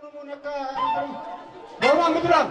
Bawa mudrang, bawa mudrang.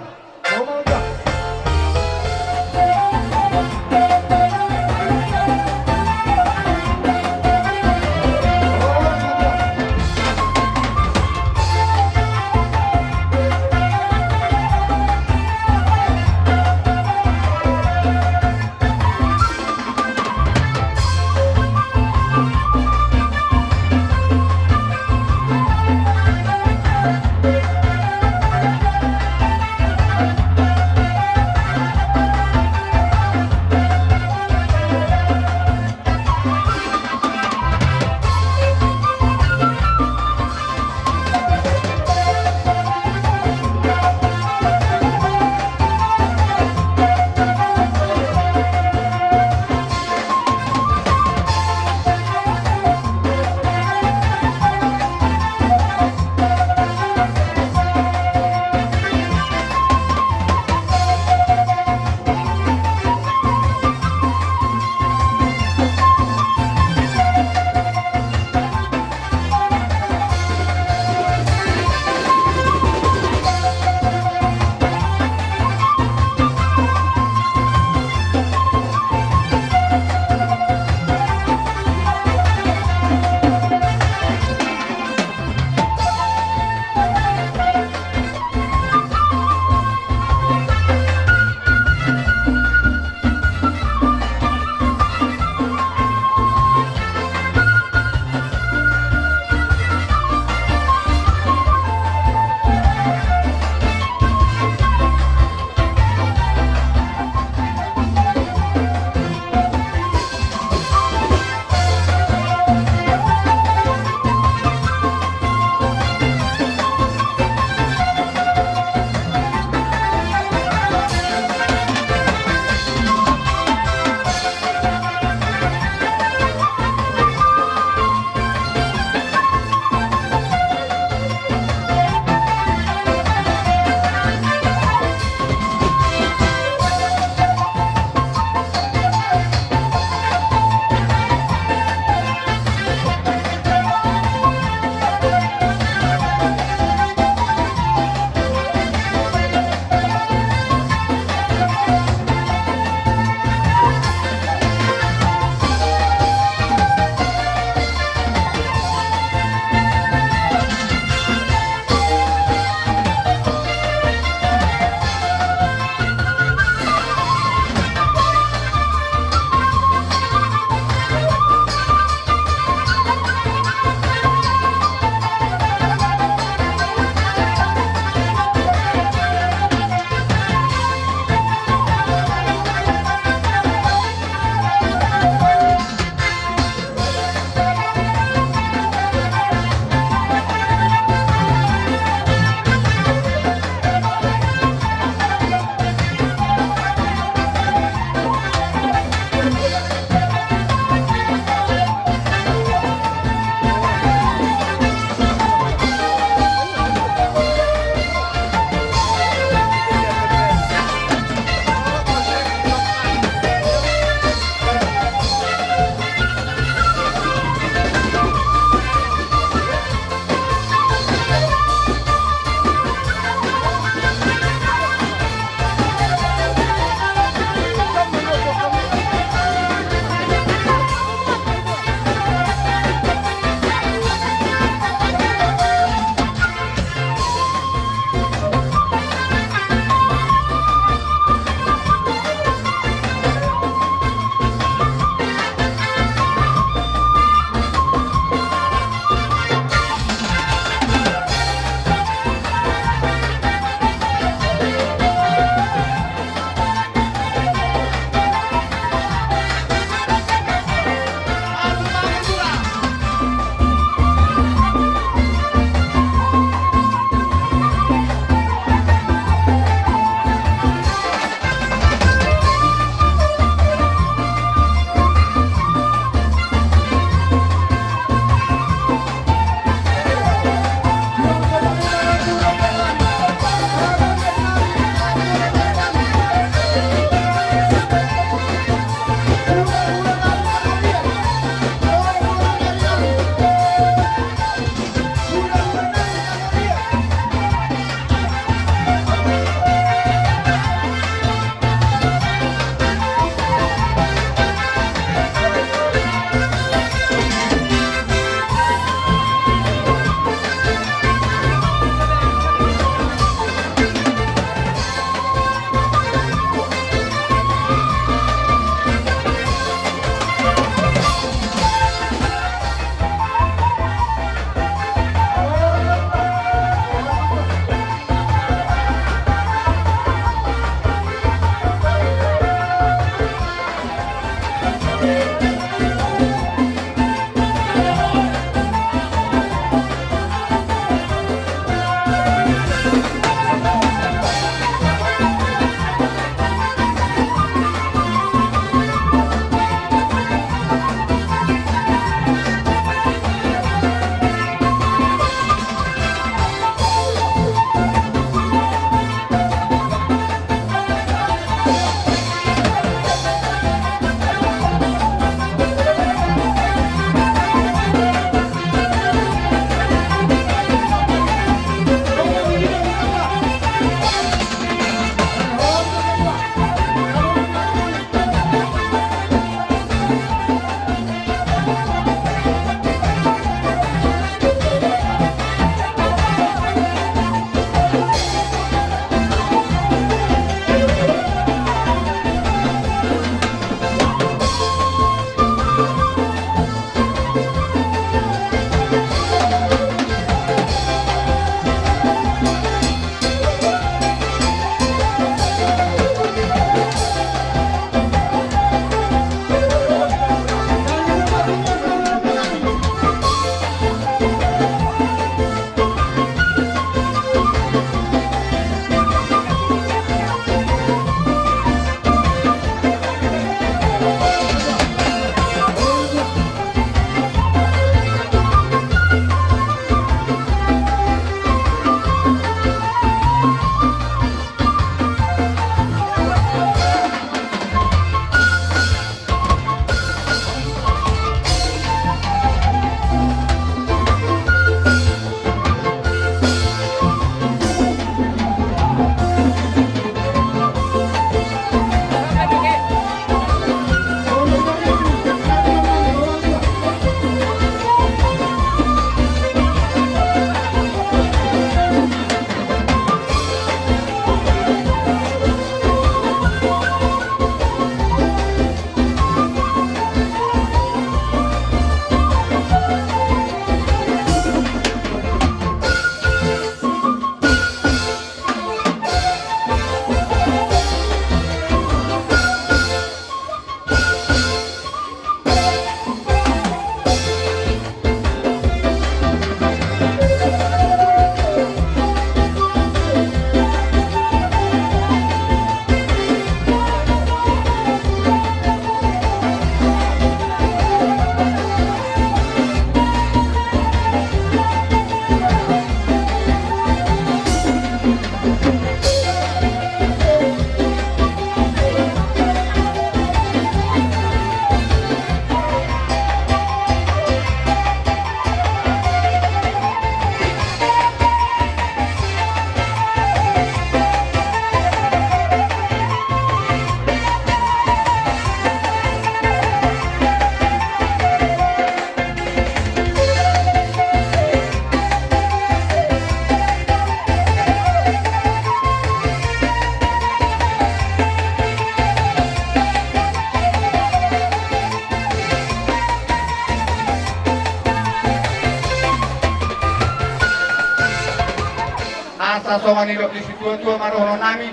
sasongan ilo di situ marohono nami.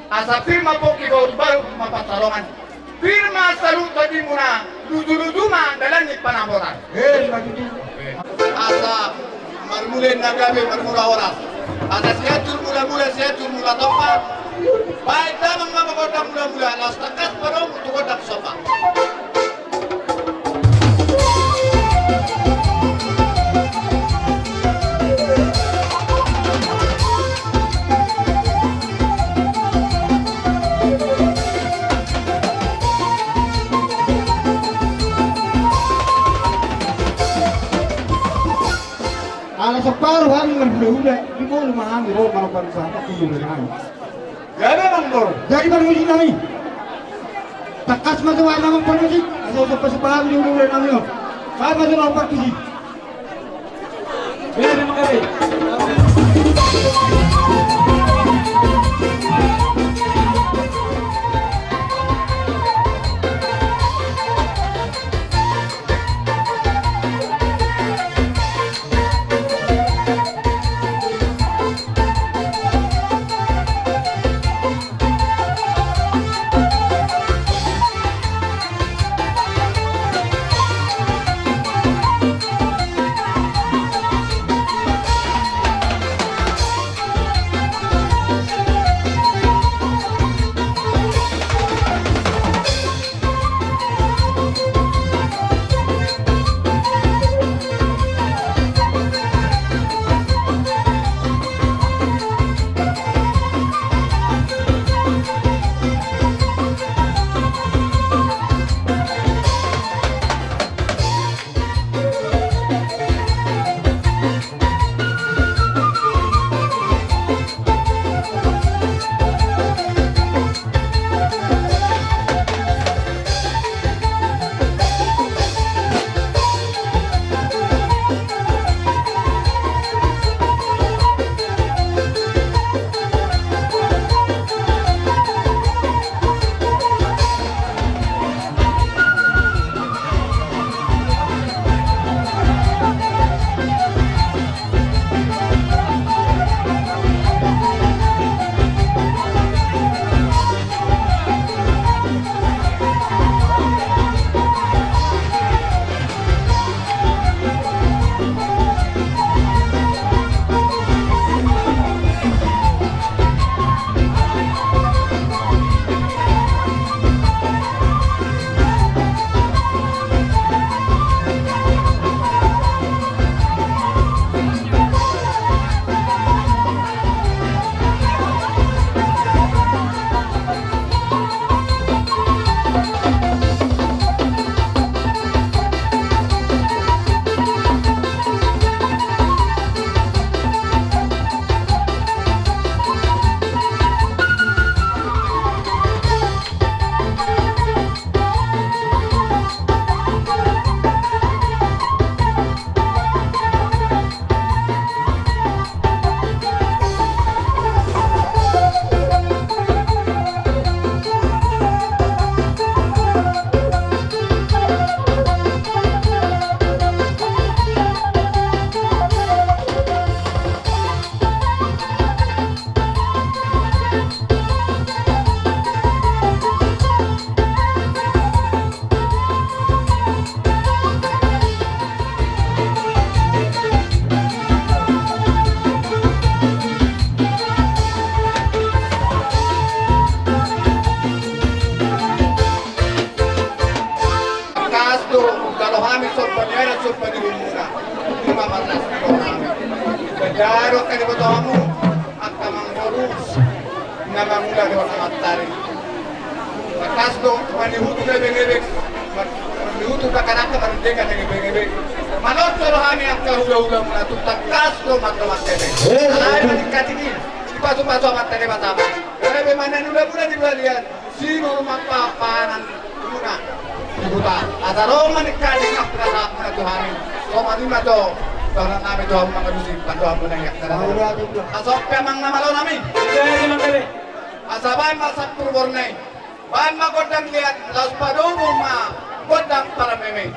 Asa firma poki baru mapasalongan. Firma salut tadi muna ludu ma dalan ni panaboran. Lagi asa marmule nagabe marmura ora. Asa siatur mula topa. Baik tamang mamagoda mula las takas parong untuk godak sopa. Ala separuh hari berbeda, di bawah rumah kami, roh kalau pada saat itu dengan kami. Jadi mangdor. Jadi baru musik kami. Takas masuk warna mempun musik, asal separuh di udah kami. Saya masuk lompat musik. Ya, terima kasih. Daro ka di botomu akka mangorus na mangula do matari. Bakas do manihutu na bengebe. Manihutu ka kanaka mandega na bengebe. Manot do hani akka hula muna tu takas do matmatene. Alai manikatini. Pasu-pasu matene batama. Bengebe mananula pura di balian. Sino mapapanan muna. Ibuta. Ataro manikati akka na Tuhani. So manima do Orang kami doa mengadusi pandoa menengah karena asok memang nama lo nami. Asabai masak purbornai. Ban ma godang lihat las padomu ma godang para meme.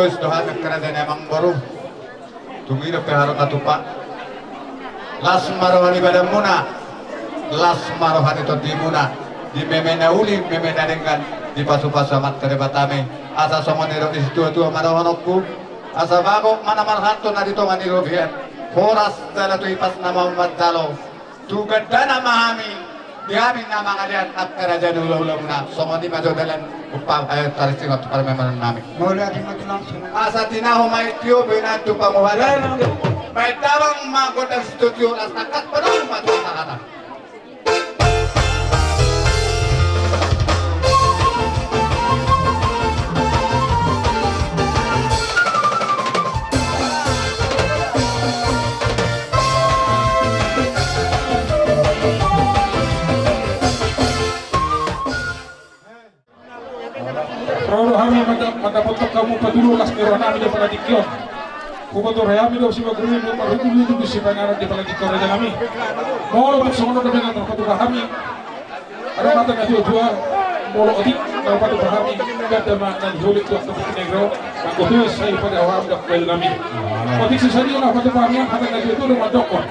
Tuis dohan kerajaan emang baru. Tunggu itu harus katupak. Las marohan ibadah muna. Las marohan itu di muna. Di memena uli, memena dengan di pasu-pasu amat kerebatame. Asa somon niro di situ itu marohanokku. Asa bago mana marhanto na dito maniro biyan. Horas dala tu ipas nama umat dalo. Tugad dana mahami. Di amin na mga liyan at kerajaan ula-ula muna. Somon di majo dalan upang ayat tarising at para memanan namin. Mula di matulang sunod. Asa tinaho may tiyo binanto pamuhalan. May tawang magot ang studio at nakat pa doon matulang nakata. Roro kami mendapat kamu padulu las nirwana mi daripada dikyon. Kubato raya mi daw si magruwi mo marutuli itu si pangaran di pala dikyon raja kami. Molo pat sono dengan terpatu kami. Ada mata na dua molo odik terpatu kami kada ma na holik tu atau negro. Aku tu saya pada awam dak bel kami. Odik sesadi na patu kami kata na itu rumah dokon.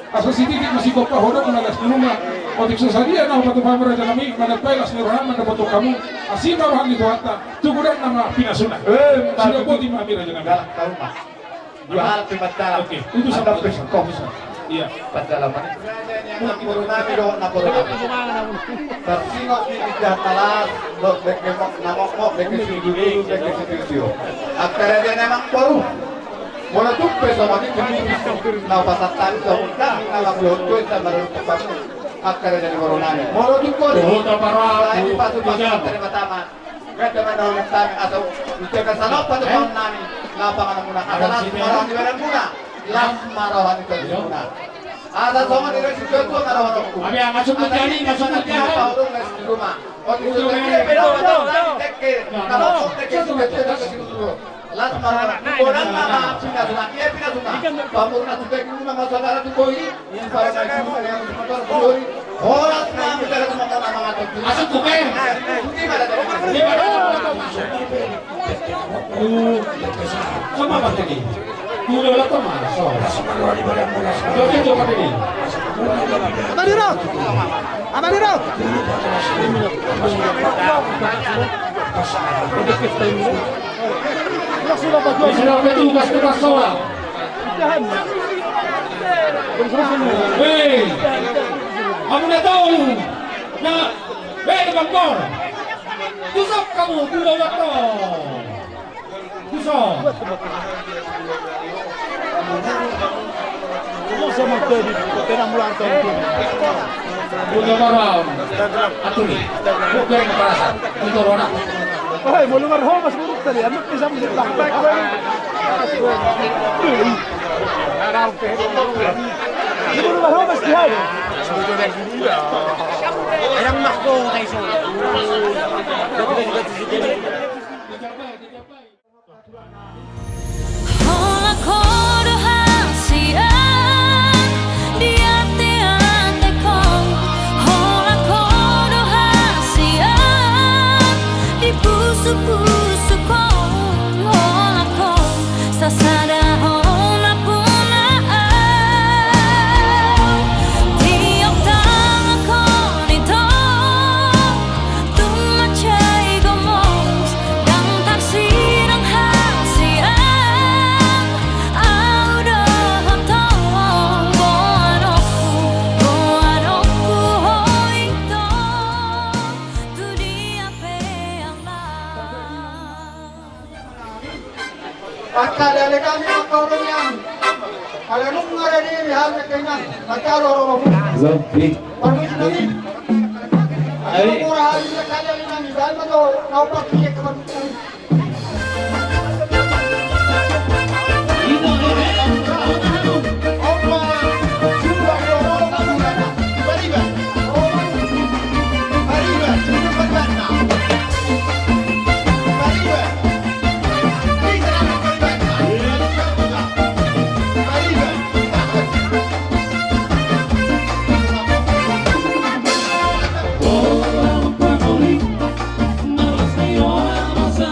Asa sidik masih kopa hodo na las rumah. Otik sesadia na patu kami raja kami manapay las nirwana mendapat kamu. Asima rohan itu hatta. Tuguran nama pinasuna. Sudah kau di mami raja kami. Tahu pak. Dua hal pimat dalam. Oke, itu sampai pesan. Iya. Padalaman. Yang puro namin doon na puro namin. Tersingok di lidah talas, lo bekemok namok beke sidulu beke sidulu. Akhirnya dia memang puro. Mula tupe sama ni kini na pasatan sa unta na maglot ko sa marunong pagpap. Akhirnya dia puro namin. Mula tupe. Tuh para. Ini pasuk pasuk dari pertama. Kata mana orang kami atau ucapan salah pada tahun namin. Lapangan muna. Adalah marahan di badan muna. Las marahan itu muna. Ada sama di situ tu marahan aku. Abi masuk jadi masuk dia. Tahu di rumah. Oh di situ dia betul. Tekir. Kalau tekir tu betul ke situ. Las marahan. Orang nama pindah rumah. Dia pindah rumah. Pamurna tu tekir rumah masalah tu koi. Ini para naik yang motor koi. Orang nama bicara tu nama tekir. Masuk kupe. Di mana tadi? Di mana? Sama apa tadi? Kulo lah kau mana? So. Coba coba tadi. Apa diro? Sudah petugas tukang soal. Hei, kamu dah tahu? Nah, hei bangkor. Tusuk kamu kulo waktu. Tusuk. Kulo maram. Atuli. Bukan perasaan. Untuk orang. Ay, mo lugar ho, mas buruk tadi. Ano isang lakbay ko eh. Di mo lugar ho, mas dihay. Ayang nakko kay so. Pagkadali kami ang kaurong yan. Alanong nga rin yung hal na kainan. Nagkaro mo. Pagkis namin. Ang mura halin na kadali namin. Dahil mo ito, naupagkiyak ka mag-ito. Nossa Senhora, nossa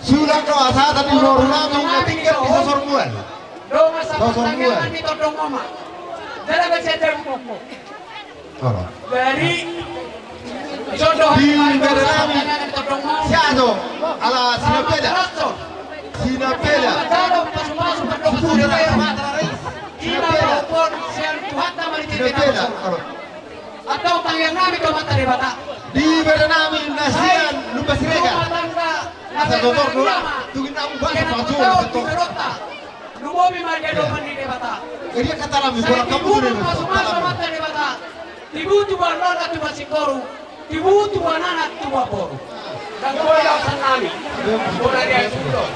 Sudah doa saat tadi norunami tinggal di sosor mual. Sosor mual. Dari jodoh di Berenami siado ala sinapeda sinapeda sinapeda atau tangyang nami kau mata di bata di Berenami nasian lupa sirega asa doktor dulu tungin aku bahasa pacul betul Lumobi magia doman di bata dia kata lami bola kamu sudah masuk mata di bata tibutu banana tu masikoru tibutu banana tu waporu dan kau yang senami bola dia sudah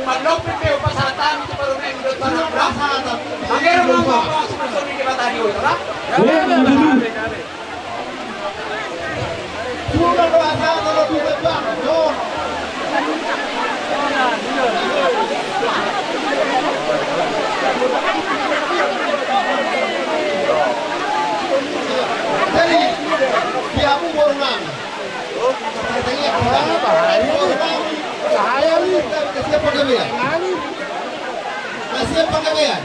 manok pe pasatan tu baru main dot tanah berapa angger mau masuk di bata di ora sudah doa saat kalau di depan John jadi diamu bornang katanya apa bornang saya ni siapa pegawai siapa pegawai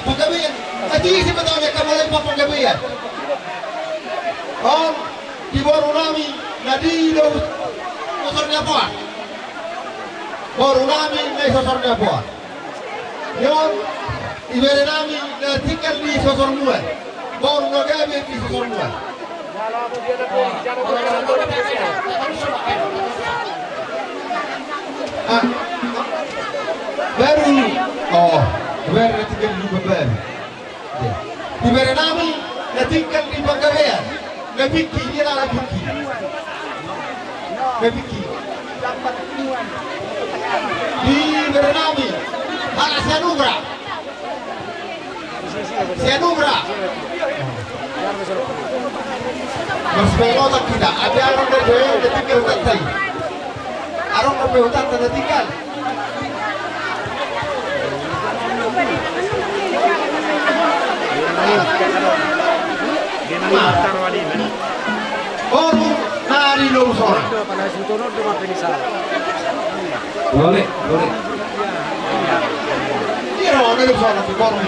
pegawai tadi siapa tahu dia kamu lagi pegawai oh di bornami nadi do sosornya apa bornami nai sosornya apa yon ibere nami tinggal di sosor mual baru nagabe di sosor mual Baru, oh, baru tinggal di Beber. Di Berenami, tinggal di Bangkalan. Nabiki, dia lah Nabiki. Nabiki. Di Berenami, ala Sianubra. Sianubra. Mas Belota kita, ada orang dari tinggal hutan tadi. Arong dari hutan tadi tinggal. Baru nari longsor. Boleh. Dia orang longsor nanti baru.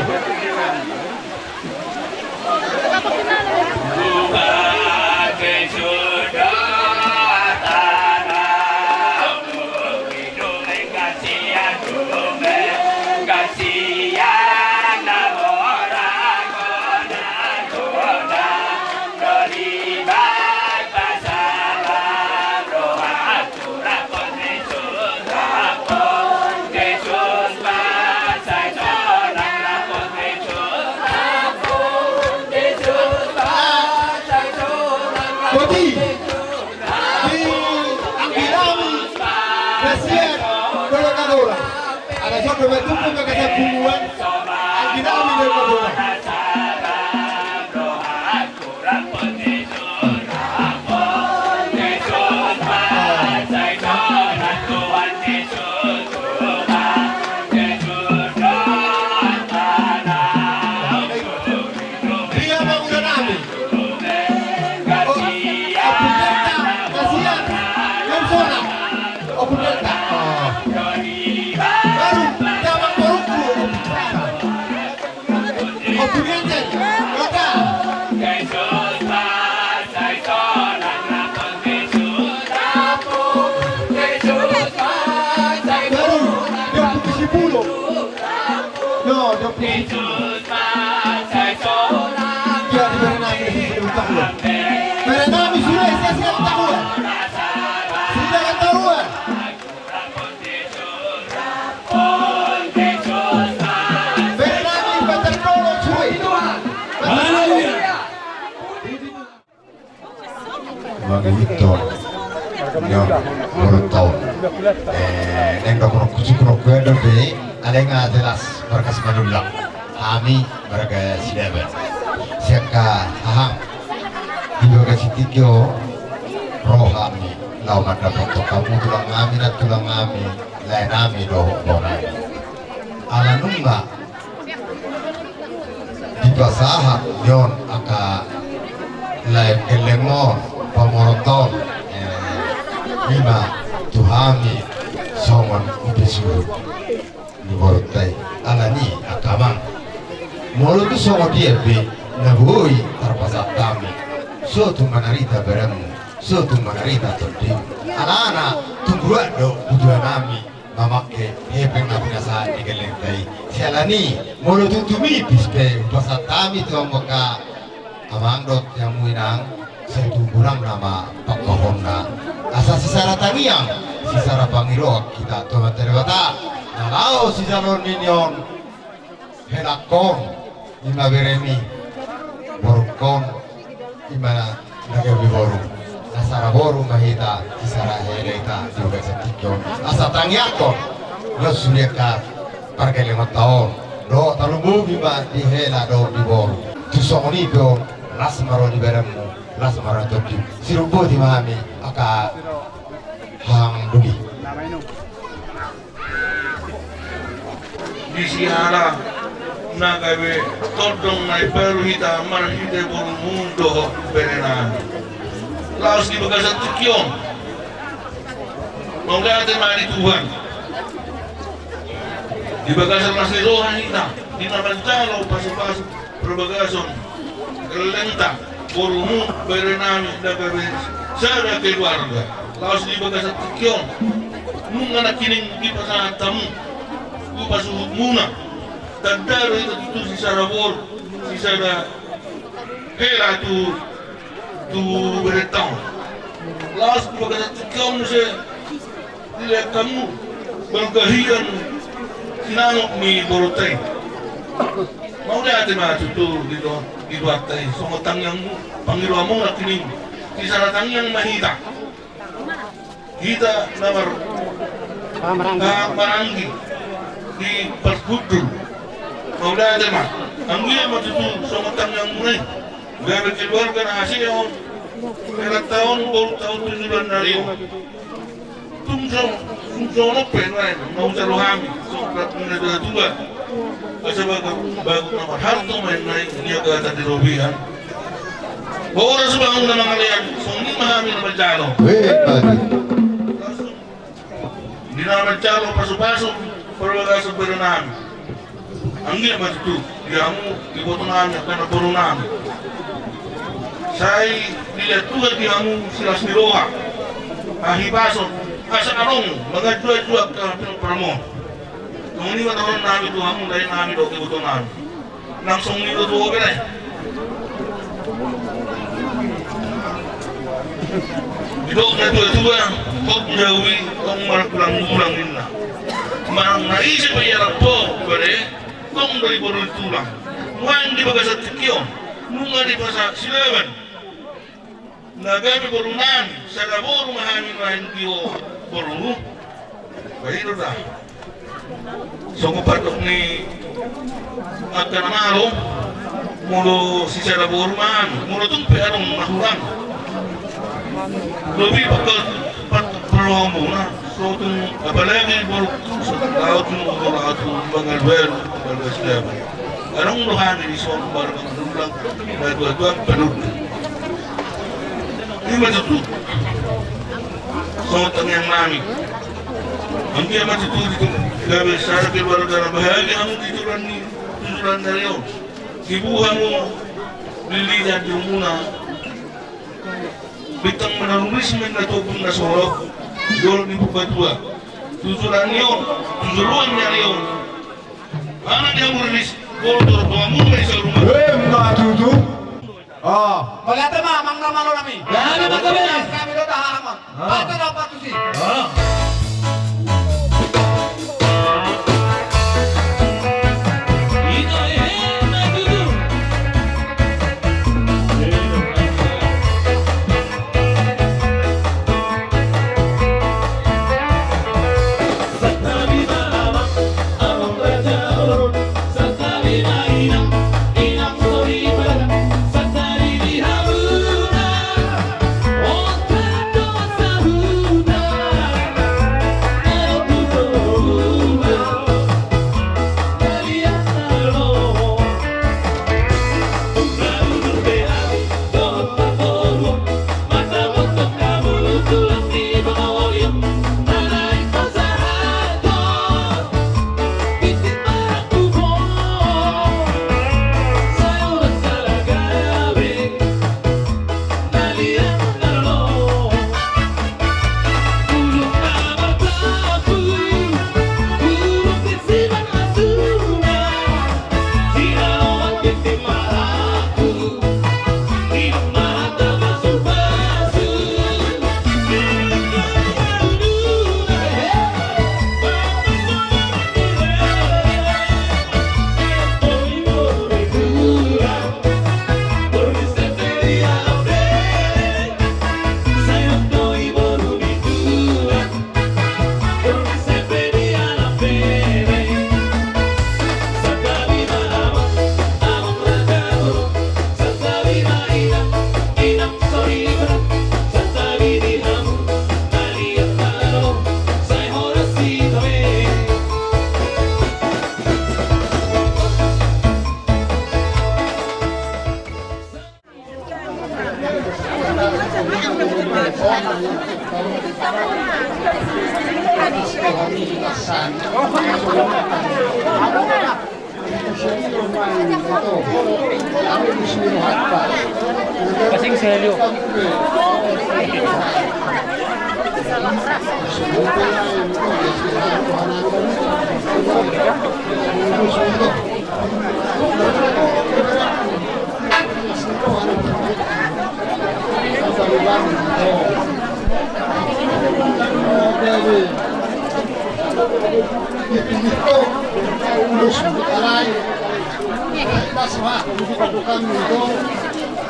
Victor, yo, Morotau, nengok kuruk ada be, ada yang jelas berkas manulak, kami beragam siapa, siapa aham, di bagian sitikyo, roh kami, lau mata foto kamu tulang kami, lain kami doh bonai, ala nungga, di basah yon aka lain kelemon. Pamoroton lima tuhami songon ubesu ni borotai alani akamang molo tu songo dia be naboi tarpasat kami so tu manarita beremu so tu manarita todi alana tunggua do butuh nami mamake hepeng na binasa digelentai sialani molo tu tumi bispe pasat kami tu amboka amang dot yang muinang satu kurang nama pakahonna asa sisara tangiang sisara pangiro kita tomat terwata nalao sisaro ninyon helakon ima beremi borukon ima nagabi boru asara boru mahita sisara heleta juga setikyo asa tangiakon lo suliaka parkele tahun do talumbu bima di hela do di boru tusongoni do lasmaro di beremu las maratoki sirupo di mami aka hang dugi di siara nagawe todong nai baru hita marhide buru mundo berenan laos di bagasan tukion menggate mari Tuhan di bagasan masih rohan hita di nabancalo pasu-pasu berbagason kelentang borumu berenami dagawe sada keluarga laos di bagasan tukion mungana kining di pasangan tamu ku pasuhut muna dan dari itu sisara bor sisara hela tu tu beretang. Laos baga tikam se dia kamu bergahian sinangok mi borotai. Mau dia ate ma tutur di atai songotang yang panggil among nakining di saratang yang mahita. Kita namar Maranggi di Perkudu. Mau dia ate ma anggi ma tutur songotang yang mulai. Gaya keluarga hasil Kaya tahun baru tahun 7 dari Tungso no pengen mau caro kami sokrat meneda tua asa bago nama harto main naik niya kata di robihan oras bangun na mga liyan soni mahami na magjalo di na magjalo paso-paso perwagasan pero namin ang gina matutu diamu iboto namin kana boro namin saya dilihat juga diamu silas niroha ahibaso asa arong mga jual-jual ka promo. Nung ni matawon namin to hamon dahil namin do kibuton namin. Nang song ni do ko gani. Dito na to pag jawi tong markulang ulang nila. Marang naisip ay yarap po bare tong dari borol tulang. Muang di baga sa tikyo. Nunga di pa sa silaban. Nagami borunan sa labor mahamin mahin kiyo boru bahiro dah so patok ni akan namalo mulo si sa labor man mulo tung perong mahulang lebih bakal perlu muna so tung apalagi boru sa laut mo laut bangalwer balgasdam arong rohani di so barang dulang dua penut ini macam Songotang yang nami. Ang kaya matutulog gabi sa keluarga na bahagi ang tuturan na riyon. Ibuha mo lilihan yung muna. Bitang manalulis man na tubong na sorok. Dolo ni Bukatua. Tuturan niyo, tuturuan niya riyon. Anak niya mo rilis, bolo mo may sa rumah. Matutu. Pagkata mang namalo nami. Yan naman kami. Kami do tahaman. Pato na patusi. Kasing selyo. Paliwan Dewi Dipindito Ulus Butaray Kita semua Bukan itu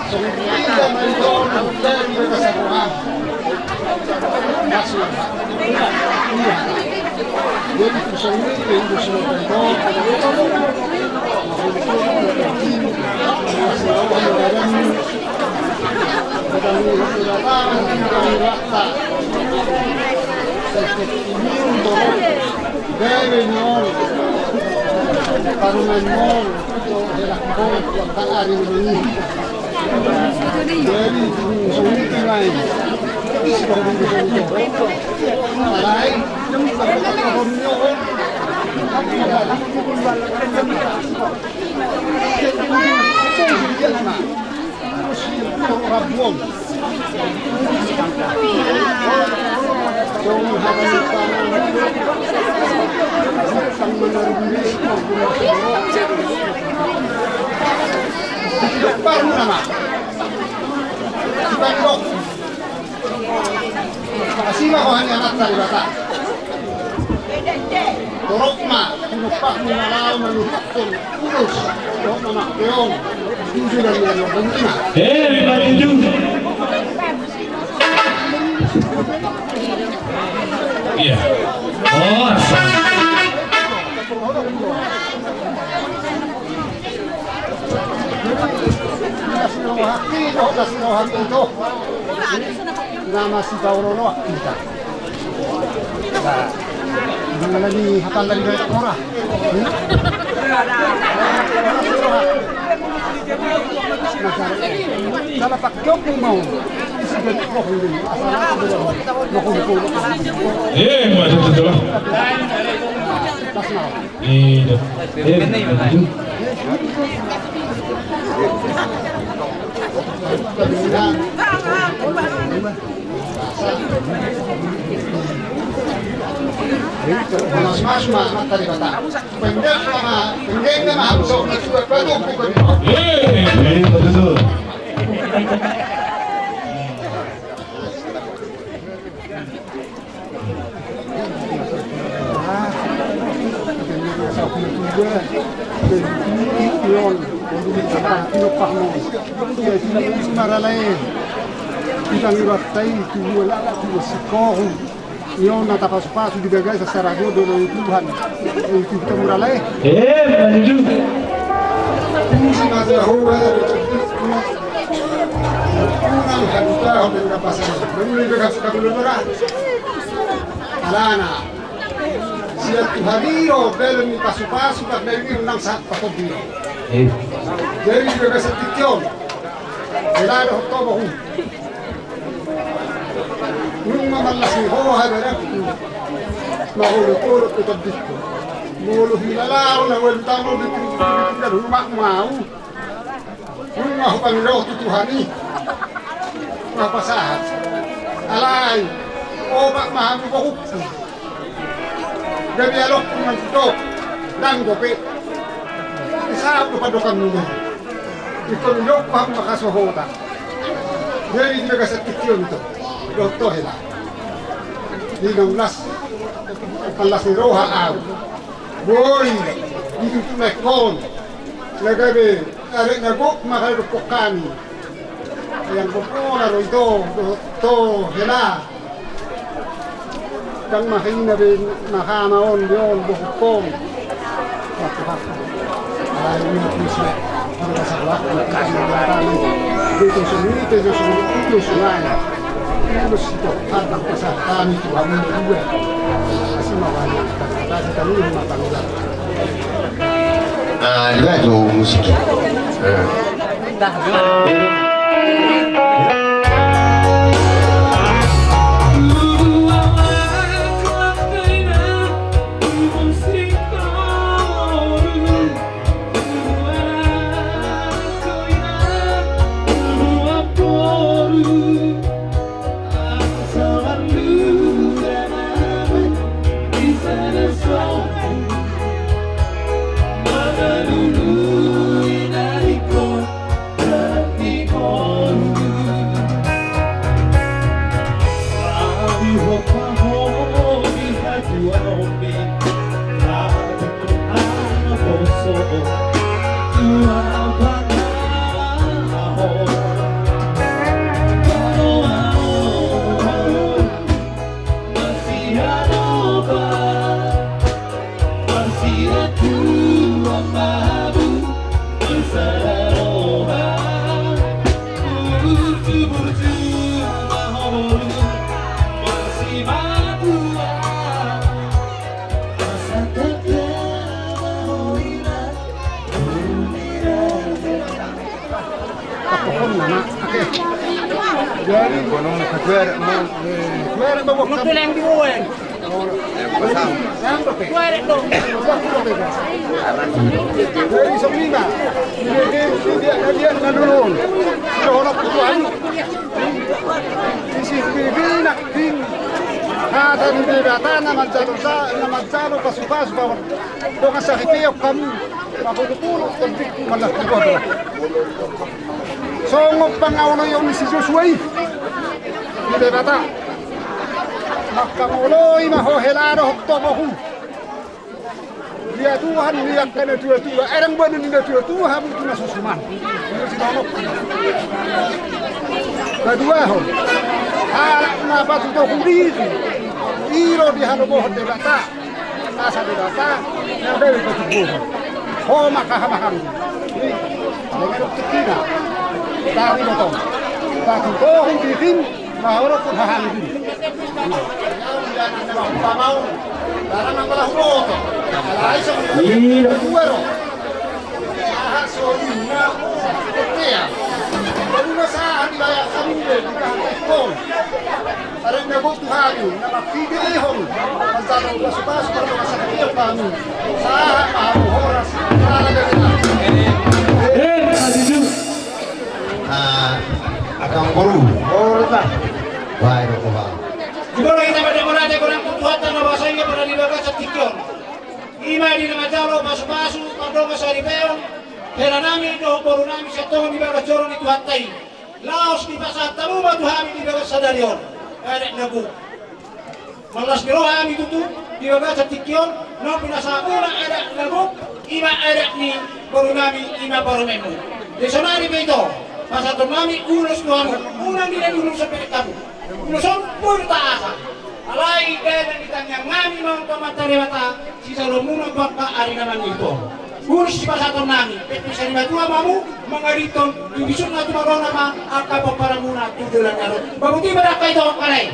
Sumipinda na ito Dewi Kasaruhan Masuk Dewi Kusumipin Ulus Butaray Kasih ko hanya anak dari bata. Torokma, pinupak mo na lao manufakton, ulos, doon na makayong, tuso lang yan yung bangina. Everybody do. Yeah. Awesome. Nama si Paulolo kita. Nah, lagi hafal lagi dari orang. Kalau pak Jok mau, sudah kok ini. Masuk tu lah. Mas mah tadi kata. Pendek nama habis sudah produk bukan. Betul. Kita ngiratay wala tu sikoh yon natapasu-pasu digagai sa Sarago do Tuhan kita muralay maju si mazaho wala kurang haduta hotel kapasan menuli bekas kabulora alana siya tuhadiro belo ni pasu-pasu kat dari nang sa patobiro jadi bekas tikyon elado hotobo nung mamalas ni Hoa berak mahulog-ulog ito dito mulog nilalaro na walutang mo dito na rumah mau nung mahupangiraw tutuhani mapasahat alay obak mahamu bahukti gabi alok naman ito dan gope isaap na padokan nung ito nilok paham makasohota jadi tidak sa tikyon ito Doktor hela. Di 16 ni Roha aw. Boy, di tu lekon. Lagabe, are nagok mahal ko kami. Yang popona ro ito, to hela. Kang mahina rin nakamaon yon bukong. Matuhak. Ay, ni pisme. Para sa waktu kasi dito sumite terus itu harta pasar kami Tuhan juga kasih mawanya kasih kami rumah tangga juga itu musik Dulu inariko, tapi Magbilang biuin. Kuwari to. Dari isang lima. Dia nanulun. Dohonok Tuhan. Isi bibinak din. Hata ni bata na magsalo pasupas bawat doon sa kikiyaw kami makutulog tabik malaki ko. So ngop pangawono yung si Joshua. Ni bata. Makamuloy mahohelado hokto mo. Dia Tuhan lihat kena tua-tua. Erang benar ni tua-tua habis tu nasusuman. Ini si Donok. Kedua ho. Halak napa tu tu kundi. Iro di hanoboh de bata. Nasa de bata. Yang dari ketubuh. Ho makahamahan. Ini dengan ketina. Dari botong. Batu toh bikin mahorok pun hahan ini. Mau. Darang ang pala humoto. Alay sa mga kuwero. Sahat sa una. Kaya. Paguna sa akin nila kami din. Kung. Parang nabutuhan na makikilihon. Pagdalaw basutas para makasakit kami. Sa mahamuhoras. Talaga nila. Akang Boru. Boru na. Baik ko ba? Siguro kita pada murade kurang kutuhatan na basahnya pada dibaga sa tikyon. Ima di na majalo pasu-pasu, pandonga sa ribeon, pera namin do boru namin sa tongon dibaga joron itu hatay. Laos di pasat tamu batu hami dibaga sa darion. Erek nabu. Malas biro hami tutu dibaga sa tikyon, no pinasakuna erek nabu, ima erek ni boru namin, ima boru memu. Desonari beito, pasaton namin unos tuamu, unang dinadulong sa pelikamu. Unuson pun taasa. Alai kaya ditanya ngami mau pamatari mata si Salomon baka ari naman ito. Urus si pasaton nami, petu sa lima tua mamu mangariton ibisun na tumarong nama akapaparamuna tudulan naro. Babuti ba na kayo kalay?